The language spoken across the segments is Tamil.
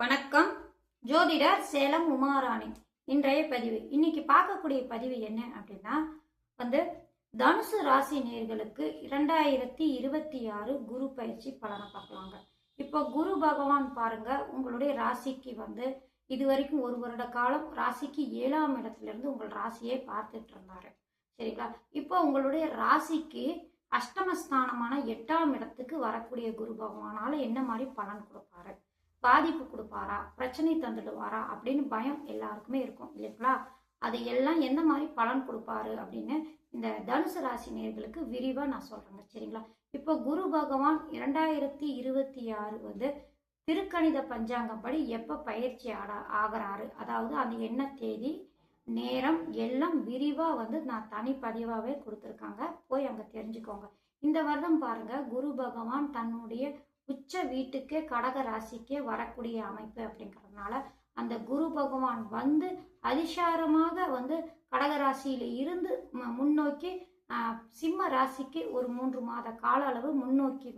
வணக்கம். ஜோதிடர் சேலம் உமாராணி. இன்றைய பதிவு இன்னைக்கு பார்க்கக்கூடிய பதிவு என்ன அப்படின்னா தனுசு ராசி நேர்களுக்கு 2026 குரு பயிற்சி பலனை பார்க்கலாங்க. இப்போ குரு பகவான் பாருங்க, உங்களுடைய ராசிக்கு இது வரைக்கும் ஒரு வருட காலம் ராசிக்கு 7ஆம் இடத்துல இருந்து உங்கள் ராசியை பார்த்துட்டு இருந்தாரு. சரிங்களா? இப்போ உங்களுடைய ராசிக்கு அஷ்டமஸ்தானமான 8ஆம் இடத்துக்கு வரக்கூடிய குரு பகவானால என்ன மாதிரி பலன் கொடுப்பாரு, பாதிப்பு கொடுப்பாரா, பிரச்சனை தந்துடுவாரா அப்படின்னு பயம் எல்லாருக்குமே இருக்கும் இல்லைங்களா? அது எல்லாம் எந்த மாதிரி பலன் கொடுப்பாரு அப்படின்னு இந்த தனுசு ராசி நேர்களுக்கு விரிவா நான் சொல்றேங்க. சரிங்களா? இப்போ குரு பகவான் 2026 திருக்கணித பஞ்சாங்கப்படி எப்ப பயிற்சி ஆகிறாரு, அதாவது அந்த என்ன தேதி நேரம் எல்லாம் விரிவா நான் தனிப்பதிவாவே கொடுத்துருக்காங்க, போய் அங்க தெரிஞ்சுக்கோங்க. இந்த வருடம் பாருங்க, குரு பகவான் தன்னுடைய உச்ச வீட்டுக்கே கடக ராசிக்கே வரக்கூடிய அமைப்பு அப்படிங்கிறதுனால அந்த குரு பகவான் அதிசாரமாக கடக ராசியில இருந்து முன்னோக்கி சிம்ம ராசிக்கு ஒரு 3 மாத கால அளவு முன்னோக்கி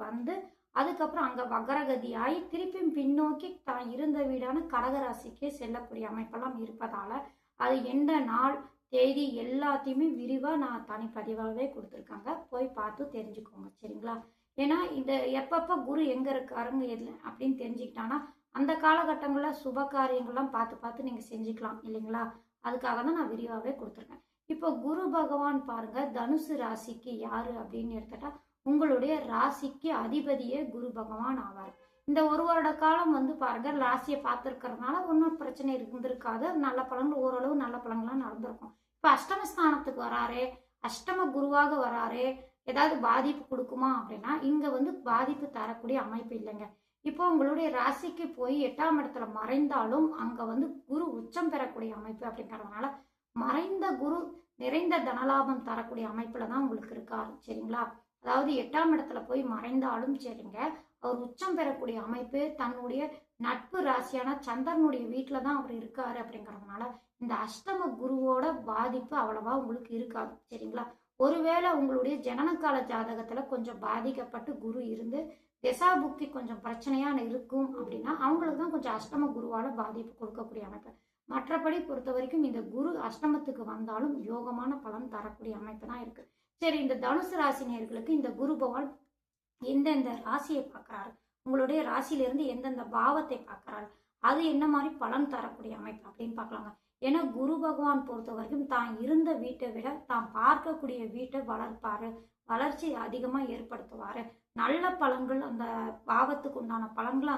அதுக்கப்புறம் அங்க வக்ரகதி ஆகி திருப்பியும் பின்னோக்கி தான் இருந்த வீடான கடக ராசிக்கே செல்லக்கூடிய அமைப்பெல்லாம் இருப்பதால அது எந்த நாள் தேதி எல்லாத்தையுமே விரிவா நான் தனிப்பதிவாகவே கொடுத்துருக்காங்க, போய் பார்த்து தெரிஞ்சுக்கோங்க. சரிங்களா? ஏன்னா இந்த எப்பப்ப குரு எங்க இருக்காருங்க எதுல அப்படின்னு தெரிஞ்சுக்கிட்டானா அந்த காலகட்டங்களில் சுப காரியங்கள்லாம் பார்த்து பார்த்து நீங்க செஞ்சுக்கலாம் இல்லைங்களா? அதுக்காக தான் நான் விரிவாகவே கொடுத்துருக்கேன். இப்போ குரு பகவான் பாருங்க, தனுசு ராசிக்கு யாரு அப்படின்னு எடுத்துட்டா உங்களுடைய ராசிக்கு அதிபதியே குரு பகவான் ஆவார். இந்த ஒரு வருட காலம் பாருங்க, ராசியை பார்த்துருக்கிறதுனால ஒன்றும் பிரச்சனை இருந்திருக்காது, நல்ல பலன்கள் ஓரளவு நல்ல பலன்கள்லாம் நடந்திருக்கும். இப்போ அஷ்டமஸ்தானத்துக்கு வராரே, அஷ்டம குருவாக வராரே, ஏதாவது பாதிப்பு கொடுக்குமா அப்படின்னா இங்க பாதிப்பு தரக்கூடிய அமைப்பு இல்லைங்க. இப்போ உங்களுடைய ராசிக்கு போய் 8ஆம் இடத்துல மறைந்தாலும் அங்க குரு உச்சம் பெறக்கூடிய அமைப்பு அப்படிங்கிறதுனால மறைந்த குரு நிறைந்த தனலாபம் தரக்கூடிய அமைப்புல தான் உங்களுக்கு இருக்காரு. சரிங்களா? அதாவது 8ஆம் இடத்துல போய் மறைந்தாலும் சரிங்க, அவர் உச்சம் பெறக்கூடிய அமைப்பு தன்னுடைய நட்பு ராசியான சந்திரனுடைய வீட்டுல தான் அவர் இருக்காரு அப்படிங்கிறதுனால இந்த அஷ்டம குருவோட பாதிப்பு அவ்வளவா உங்களுக்கு இருக்காது. சரிங்களா? ஒருவேளை உங்களுடைய ஜனனகால ஜாதகத்துல கொஞ்சம் பாதிக்கப்பட்டு குரு இருந்து திசாபுக்தி கொஞ்சம் பிரச்சனையா இருக்கும் அப்படின்னா அவங்களுக்கு தான் கொஞ்சம் அஷ்டம குருவால பாதிப்பு கொடுக்கக்கூடிய அமைப்பு. மற்றபடி பொறுத்த வரைக்கும் இந்த குரு அஷ்டமத்துக்கு வந்தாலும் யோகமான பலன் தரக்கூடிய அமைப்பு தான் இருக்கு. சரி, இந்த தனுசு ராசி நேர்களுக்கு இந்த குரு பகவான் எந்தெந்த ராசியை பார்க்கிறாரு, உங்களுடைய ராசியிலிருந்து எந்தெந்த பாவத்தை பார்க்கிறாரு, அது என்ன மாதிரி பலன் தரக்கூடிய அமைப்பு அப்படின்னு பார்க்கலாங்க. ஏன்னா குரு பகவான் பொறுத்த வரைக்கும் தான் இருந்த வீட்டை விட தான் பார்க்கக்கூடிய வீட்டை வளர்ப்பாரு, வளர்ச்சி அதிகமா ஏற்படுத்துவாரு. நல்ல பலன்கள் அந்த பாவத்துக்கு உண்டான பலன்களை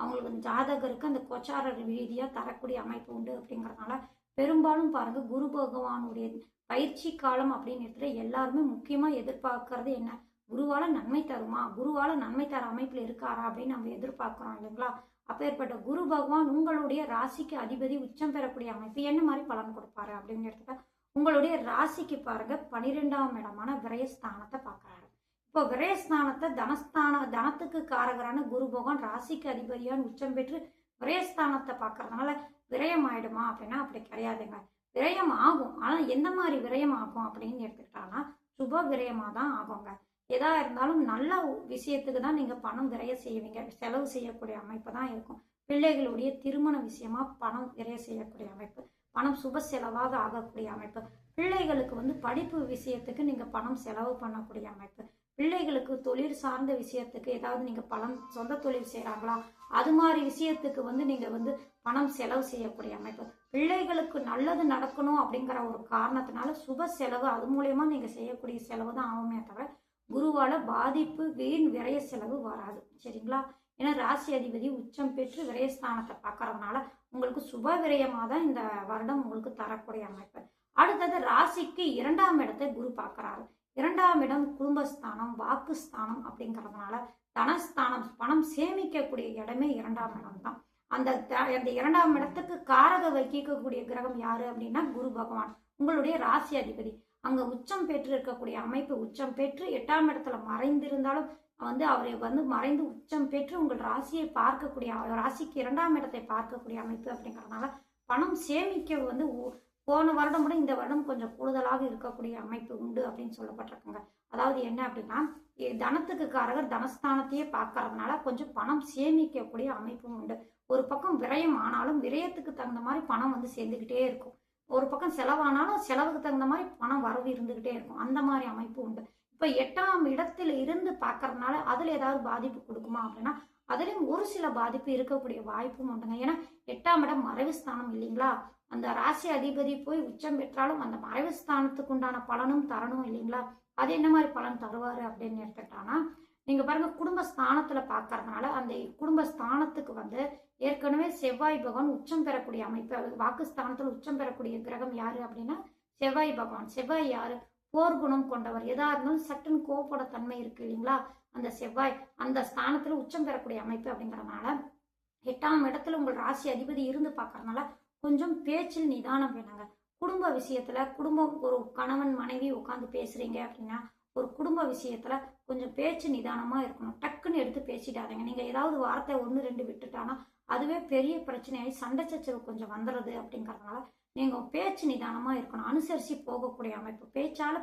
அவங்களுக்கு ஜாதகருக்கு அந்த கோச்சார ரீதியா தரக்கூடிய அமைப்பு உண்டு. அப்படிங்கறதுனால பெரும்பாலும் பாருங்க, குரு பகவானுடைய பயிற்சி காலம் அப்படின்னு எல்லாருமே முக்கியமா எதிர்பார்க்கறது என்ன, குருவால நன்மை தருமா, குருவால நன்மை தர அமைப்புல இருக்காரா அப்படின்னு நம்ம எதிர்பார்க்கிறோம் இல்லைங்களா? அப்பேற்பட்ட குரு பகவான் உங்களுடைய ராசிக்கு அதிபதி உச்சம் பெறக்கூடிய அமைப்பு என்ன மாதிரி பலன் கொடுப்பாரு அப்படின்னு எடுத்துட்டா உங்களுடைய ராசிக்கு பாருங்க 12ஆம் இடமான விரயஸ்தானத்தை பார்க்கறாரு. இப்போ விரயஸ்தானத்தை தனத்துக்கு காரகரான குரு பகவான் ராசிக்கு அதிபதியான உச்சம் பெற்று விரயஸ்தானத்தை பார்க்கறதுனால விரயம் ஆயிடுமா அப்படின்னா அப்படி கிடையாதுங்க. விரயம் ஆகும், ஆனா எந்த மாதிரி விரயம் ஆகும் அப்படின்னு எடுத்துக்கிட்டாங்கன்னா சுப விரயமா தான் ஆகுங்க. எதா இருந்தாலும் நல்ல விஷயத்துக்கு தான் நீங்க பணம் விரைய செய்வீங்க, செலவு செய்யக்கூடிய அமைப்பு தான் இருக்கும். பிள்ளைகளுடைய திருமண விஷயமா பணம் விரைய செய்யக்கூடிய அமைப்பு, பணம் சுப செலவாக ஆகக்கூடிய அமைப்பு, பிள்ளைகளுக்கு படிப்பு விஷயத்துக்கு நீங்க பணம் செலவு பண்ணக்கூடிய அமைப்பு, பிள்ளைகளுக்கு தொழில் சார்ந்த விஷயத்துக்கு ஏதாவது நீங்க பணம் சொந்த தொழில் செய்யறாங்களா அது மாதிரி விஷயத்துக்கு நீங்க பணம் செலவு செய்யக்கூடிய அமைப்பு, பிள்ளைகளுக்கு நல்லது நடக்கணும் அப்படிங்கிற ஒரு காரணத்தினால சுப செலவு அது மூலயமா நீங்க செய்யக்கூடிய செலவு தான் ஆகுமே தவிர குருவால பாதிப்பு வீண் விரய செலவு வராது. சரிங்களா? ஏன்னா ராசி அதிபதி உச்சம் பெற்று விரயஸ்தானத்தை பார்க்கறதுனால உங்களுக்கு சுப விரயமா தான் இந்த வருடம் உங்களுக்கு தரக்கூடிய அமைப்பு. அடுத்தது ராசிக்கு 2ஆம் இடத்தை குரு பார்க்கறாரு. 2ஆம் இடம் குடும்பஸ்தானம், வாக்குஸ்தானம் அப்படிங்கிறதுனால தனஸ்தானம், பணம் சேமிக்கக்கூடிய இடமே 2ஆம் இடம் தான். அந்த 2ஆம் இடத்துக்கு காரக வகிக்கக்கூடிய கிரகம் யாரு அப்படின்னா குரு பகவான், உங்களுடைய ராசி அதிபதி. அங்க உச்சம் பெற்று இருக்கக்கூடிய அமைப்பு, உச்சம் பெற்று 8ஆம் இடத்துல மறைந்திருந்தாலும் அவரை மறைந்து உச்சம் பெற்று உங்கள் ராசியை பார்க்கக்கூடிய, ராசிக்கு 2ஆம் இடத்தை பார்க்கக்கூடிய அமைப்பு அப்படிங்கறதுனால பணம் சேமிக்க போன வருடம் கூட இந்த வருடம் கொஞ்சம் கூடுதலாக இருக்கக்கூடிய அமைப்பு உண்டு அப்படின்னு சொல்லப்பட்டிருக்குங்க. அதாவது என்ன அப்படின்னா தனத்துக்கு காரகர் தனஸ்தானத்தையே பார்க்கறதுனால கொஞ்சம் பணம் சேமிக்கக்கூடிய அமைப்பும் உண்டு. ஒரு பக்கம் விரயம் ஆனாலும் விரயத்துக்கு தகுந்த மாதிரி பணம் வந்து சேர்ந்துக்கிட்டே இருக்கும். ஒரு பக்கம் செலவானாலும் செலவுக்கு தகுந்த மாதிரி பணம் வரவு இருந்துகிட்டே இருக்கும். அந்த மாதிரி அமைப்பு உண்டு. இப்ப 8ஆம் இடத்துல இருந்து பார்க்கறதுனால அதுல ஏதாவது பாதிப்பு கொடுக்குமா அப்படின்னா அதுலயும் ஒரு சில பாதிப்பு இருக்கக்கூடிய வாய்ப்பும் உண்டுங்க. ஏன்னா 8ஆம் இடம் மறைவு ஸ்தானம் இல்லைங்களா? அந்த ராசி அதிபதி போய் உச்சம் பெற்றாலும் அந்த மறைவு ஸ்தானத்துக்கு உண்டான பலனும் தரணும் இல்லைங்களா? அது என்ன மாதிரி பலன் தருவாரு அப்படின்னு எடுத்துக்கிட்டானா, நீங்க பாருங்க குடும்ப ஸ்தானத்துல பார்க்கறதுனால அந்த குடும்ப ஸ்தானத்துக்கு வந்து ஏற்கனவே செவ்வாய் பகவான் உச்சம் பெறக்கூடிய அமைப்பு. வாக்கு ஸ்தானத்துல உச்சம் பெறக்கூடிய கிரகம் யாரு அப்படின்னா செவ்வாய் பகவான். செவ்வாய் யாரு? போர்க்குணம் கொண்டவர். எதா இருந்தாலும் சட்டுன்னு கோபப்பட தன்மை இருக்கு இல்லைங்களா? அந்த செவ்வாய் அந்த ஸ்தானத்துல உச்சம் பெறக்கூடிய அமைப்பு அப்படிங்கறதுனால 8ஆம் இடத்துல உங்கள் ராசி அதிபதி இருந்து பார்க்கறதுனால கொஞ்சம் பேச்சில் நிதானம் வேணுங்க. குடும்ப விஷயத்துல குடும்பம் ஒரு கணவன் மனைவி உட்காந்து பேசுறீங்க அப்படின்னா ஒரு குடும்ப விஷயத்துல கொஞ்சம் பேச்சு நிதானமா இருக்கணும். டக்குன்னு எடுத்து பேசிடாதீங்க. நீங்க ஏதாவது வார்த்தை 1 2 விட்டுட்டானா அதுவே பெரிய பிரச்சனையாகி சண்டை சச்சரவு கொஞ்சம் வந்துடுது அப்படிங்கறதுனால நீங்க பேச்சு நிதானமா இருக்கணும். அனுசரிச்சு போகக்கூடிய அமைப்பு. பேச்சால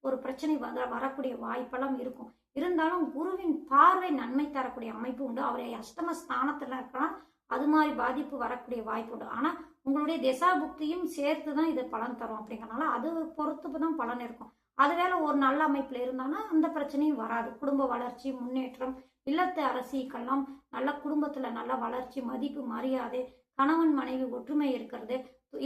ஒரு பிரச்சனை வரக்கூடிய வாய்ப்பெல்லாம் இருக்கும். இருந்தாலும் குருவின் பார்வை நன்மை தரக்கூடிய அமைப்பு உண்டு. அவரை அஷ்டம ஸ்தானத்துல இருக்கலாம், அது மாதிரி பாதிப்பு வரக்கூடிய வாய்ப்பு உண்டு. ஆனா உங்களுடைய திசா புக்தியும் சேர்த்து தான் இது பலன் தரும் அப்படிங்கறனால அது பொறுத்து தான் பலன் இருக்கும். அது வேலை ஒரு நல்ல அமைப்புல இருந்தானா அந்த பிரச்சனையும் வராது. குடும்ப வளர்ச்சி முன்னேற்றம், இல்லத்து அரசிக்கெல்லாம் நல்ல குடும்பத்துல நல்ல வளர்ச்சி, மதிப்பு, மரியாதை, கணவன் மனைவி ஒற்றுமை இருக்கிறது.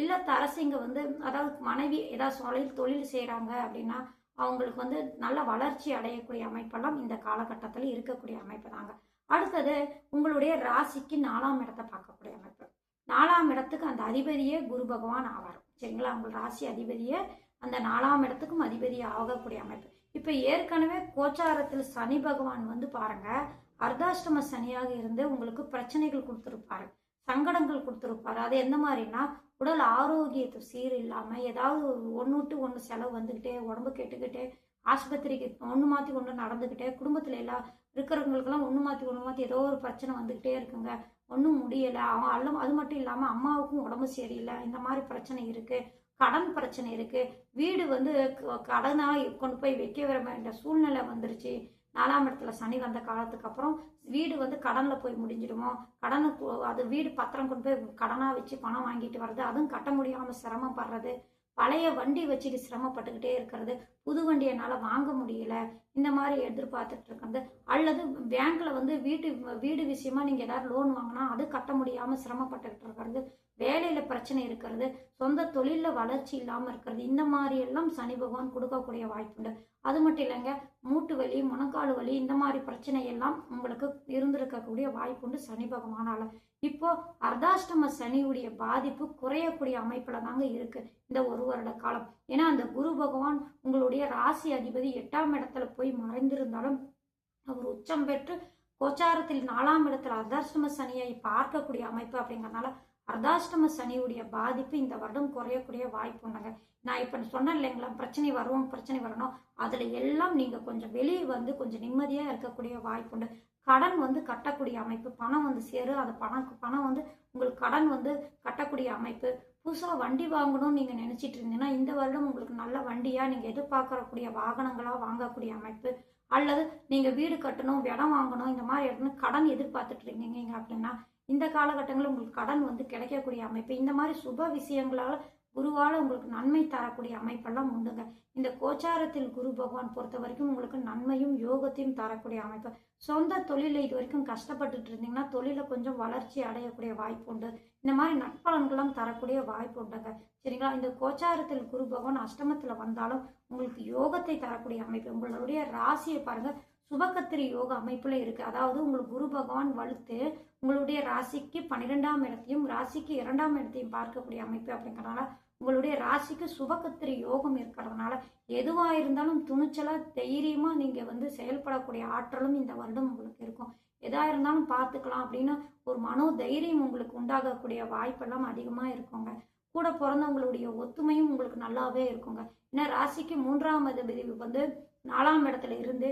இல்லத்து அரசிங்க வந்து அதாவது மனைவி ஏதாவது தொழில் செய்யறாங்க அப்படின்னா அவங்களுக்கு வந்து நல்ல வளர்ச்சி அடையக்கூடிய அமைப்பெல்லாம் இந்த காலகட்டத்தில் இருக்கக்கூடிய அமைப்பு தாங்க. அடுத்தது உங்களுடைய ராசிக்கு 4ஆம் இடத்தை பார்க்கக்கூடிய அமைப்பு. 4ஆம் இடத்துக்கு அந்த அதிபதியே குரு பகவான் ஆவார். சரிங்களா? உங்கள் ராசி அதிபதியே அந்த 4ஆம் இடத்துக்கும் அதிபதி ஆகக்கூடிய அமைப்பு. இப்ப ஏற்கனவே கோச்சாரத்தில் சனி பகவான் வந்து பாருங்க அர்த்தாஷ்டம சனியாக இருந்து உங்களுக்கு பிரச்சனைகள் கொடுத்துருப்பாரு, சங்கடங்கள் கொடுத்துருப்பாரு. அது எந்த மாதிரினா உடல் ஆரோக்கியத்தை சீர் இல்லாம ஏதாவது ஒன்று விட்டு ஒன்று செலவு வந்துக்கிட்டே உடம்பு கேட்டுக்கிட்டே ஆஸ்பத்திரிக்கு ஒன்று மாற்றி ஒன்று நடந்துக்கிட்டே குடும்பத்தில் எல்லாம் இருக்கிறவங்களுக்கெல்லாம் ஒன்று மாற்றி ஏதோ ஒரு பிரச்சனை வந்துக்கிட்டே இருக்குங்க. ஒன்றும் முடியலை. அவன் அது மட்டும் இல்லாமல் அம்மாவுக்கும் உடம்பு சரியில்லை. இந்த மாதிரி பிரச்சனை இருக்கு. கடன் பிரச்சனை இருக்கு. வீடு வந்து கடனா கொண்டு போய் வைக்க வேண்டிய சூழ்நிலை வந்துருச்சு. 4ஆம் இடத்துல சனி வந்த காலத்துக்கு அப்புறம் வீடு வந்து கடன்ல போய் முடிஞ்சிடுமோ, கடனுக்கு அது வீடு பத்திரம் கொண்டு போய் கடனா வச்சு பணம் வாங்கிட்டு வர்றது, அதுவும் கட்ட முடியாம சிரமப்படுறது, பழைய வண்டி வச்சுட்டு சிரமப்பட்டுக்கிட்டே இருக்கிறது, புது வண்டி என்னால் வாங்க முடியல, இந்த மாதிரி எதிர்பார்த்துட்டு இருக்கிறது, அல்லது பேங்க்ல வந்து வீடு விஷயமா நீங்க ஏதாவது லோன் வாங்கினா அது கட்ட முடியாம சிரமப்பட்டுக்கிட்டு இருக்கிறது, வேலையில பிரச்சனை இருக்கிறது, சொந்த தொழில வளர்ச்சி இல்லாம இருக்கிறது, இந்த மாதிரி எல்லாம் சனி பகவான் கொடுக்கக்கூடிய வாய்ப்புண்டு. அது மட்டும் இல்லைங்க, மூட்டு வலி, முனக்கால் வலி, இந்த மாதிரி பிரச்சனை எல்லாம் உங்களுக்கு இருந்திருக்கக்கூடிய வாய்ப்புண்டு சனி பகவானால. இப்போ அர்த்தாஷ்டம சனியுடைய பாதிப்பு குறையக்கூடிய அமைப்புல தாங்க இருக்கு இந்த 1 வருட காலம். ஏன்னா அந்த குரு பகவான் உங்களுடைய ராசி அதிபதி 8ஆம் இடத்துல போய் மறைந்திருந்தாலும் அவர் உச்சம் பெற்று கோச்சாரத்தில் 4ஆம் இடத்துல அர்த்தாஷ்டம சனியை பார்க்கக்கூடிய அமைப்பு அப்படிங்கறதுனால அர்த்தாஷ்டம சனியுடைய பாதிப்பு இந்த வருடம் குறையக்கூடிய வாய்ப்பு உண்டுங்க. நான் இப்ப சொன்னேன் இல்லைங்களா, பிரச்சனை வரணும், அதுல எல்லாம் நீங்க கொஞ்சம் வெளியே வந்து கொஞ்சம் நிம்மதியா இருக்கக்கூடிய வாய்ப்பு உண்டு. கடன் வந்து கட்டக்கூடிய அமைப்பு, பணம் வந்து சேரும். அது பணம் வந்து உங்களுக்கு கடன் வந்து கட்டக்கூடிய அமைப்பு. புதுசா வண்டி வாங்கணும்னு நீங்க நினைச்சிட்டு இருந்தீங்கன்னா இந்த வருடம் உங்களுக்கு நல்ல வண்டியா நீங்க எதிர்பார்க்கக்கூடிய வாகனங்களா வாங்கக்கூடிய அமைப்பு, அல்லது நீங்க வீடு கட்டணும், இடம் வாங்கணும், இந்த மாதிரி இடத்துல கடன் எதிர்பார்த்துட்டு இருக்கீங்க அப்படின்னா இந்த காலகட்டங்களில் உங்களுக்கு கடன் வந்து கிடைக்கக்கூடிய அமைப்பு. இந்த மாதிரி சுப விஷயங்களால குருவால உங்களுக்கு நன்மை தரக்கூடிய அமைப்பெல்லாம் உண்டுங்க. இந்த கோச்சாரத்தில் குரு பகவான் பொறுத்த வரைக்கும் உங்களுக்கு நன்மையும் யோகத்தையும் தரக்கூடிய அமைப்பு. சொந்த தொழில இது வரைக்கும் கஷ்டப்பட்டுட்டு இருந்தீங்கன்னா தொழில கொஞ்சம் வளர்ச்சி அடையக்கூடிய வாய்ப்பு உண்டு. இந்த மாதிரி நட்பலன்கள்லாம் தரக்கூடிய வாய்ப்பு உண்டுங்க. சரிங்களா? இந்த கோச்சாரத்தில் குரு பகவான் அஷ்டமத்துல வந்தாலும் உங்களுக்கு யோகத்தை தரக்கூடிய அமைப்பு. உங்களுடைய ராசியை பாருங்க, சுபகத்திரி யோக அமைப்புல இருக்கு. அதாவது உங்களுக்கு குரு பகவான் வலுத்து உங்களுடைய ராசிக்கு 12ஆம் இடத்தையும் ராசிக்கு 2ஆம் இடத்தையும் பார்க்கக்கூடிய அமைப்பு அப்படிங்கறதுனால உங்களுடைய ராசிக்கு சுபகத்திரி யோகம் இருக்கிறதுனால எதுவா இருந்தாலும் துணிச்சலா தைரியமா நீங்க வந்து செயல்படக்கூடிய ஆற்றலும் இந்த வருடம் உங்களுக்கு இருக்கும். எதா இருந்தாலும் பார்த்துக்கலாம் அப்படின்னு ஒரு மனோ தைரியம் உங்களுக்கு உண்டாகக்கூடிய வாய்ப்பெல்லாம் அதிகமா இருக்குங்க. கூட பிறந்தவங்களுடைய ஒத்துமையும் உங்களுக்கு நல்லாவே இருக்குங்க. ஏன்னா ராசிக்கு 3ஆம் அதிபதி வந்து 4ஆம் இடத்துல இருந்து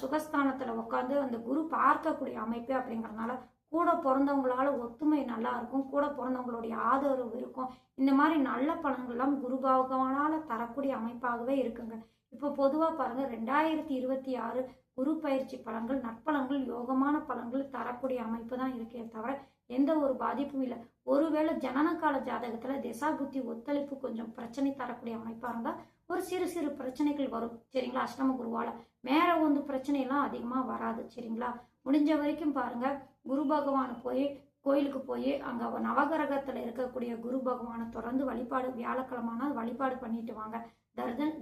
சுகஸ்தானத்துல உட்காந்து அந்த குரு பார்க்கக்கூடிய அமைப்பு அப்படிங்கறதுனால கூட பிறந்தவங்களால ஒத்துமை நல்லா இருக்கும். கூட பிறந்தவங்களுடைய ஆதரவு இருக்கும். இந்த மாதிரி நல்ல பலன்கள்லாம் குரு பகவானால தரக்கூடிய அமைப்பாகவே இருக்குங்க. இப்போ பொதுவாக பாருங்கள் 2026 குரு பயிற்சி பலன்கள் நற்பலன்கள் யோகமான பலன்கள் தரக்கூடிய அமைப்பு தான் இருக்கே தவிர எந்த ஒரு பாதிப்பும் இல்லை. ஒருவேளை ஜனனகால ஜாதகத்தில் திசா புத்தி ஒத்துழைப்பு கொஞ்சம் பிரச்சனை தரக்கூடிய அமைப்பாக இருந்தால் ஒரு சிறு சிறு பிரச்சனைகள் வரும் சரிங்களா. அஷ்டம குருவால் மேலே வந்து பிரச்சனையெல்லாம் அதிகமாக வராது சரிங்களா. முடிஞ்ச வரைக்கும் பாருங்க குரு பகவானை போய் கோயிலுக்கு போய் அங்கே நவகிரகத்தில் இருக்கக்கூடிய குரு பகவானை தொடர்ந்து வழிபாடு வியாழக்கிழமான வழிபாடு பண்ணிட்டு வாங்க.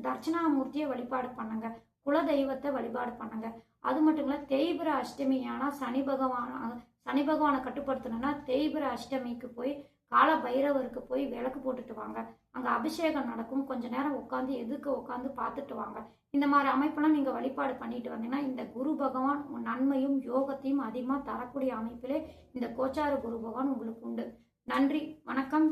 தட்சிணாமூர்த்தியை வழிபாடு பண்ணுங்க. குல தெய்வத்தை வழிபாடு பண்ணுங்க. அது மட்டும் இல்லை தேய்பிர அஷ்டமி ஆனால் சனி பகவானை கட்டுப்படுத்தணும்னா தேய்பிர அஷ்டமிக்கு போய் கால பைரவருக்கு போய் விளக்கு போட்டுட்டு வாங்க. அங்கே அபிஷேகம் நடக்கும். கொஞ்ச நேரம் உட்காந்து பார்த்துட்டு வாங்க. இந்த மாதிரி அமைப்பெல்லாம் நீங்கள் வழிபாடு பண்ணிட்டு வந்தீங்கன்னா இந்த குரு பகவான் நன்மையும் யோகத்தையும் அதிகமாக தரக்கூடிய அமைப்பிலே இந்த கோச்சார குரு பகவான் உங்களுக்கு உண்டு. நன்றி, வணக்கம்.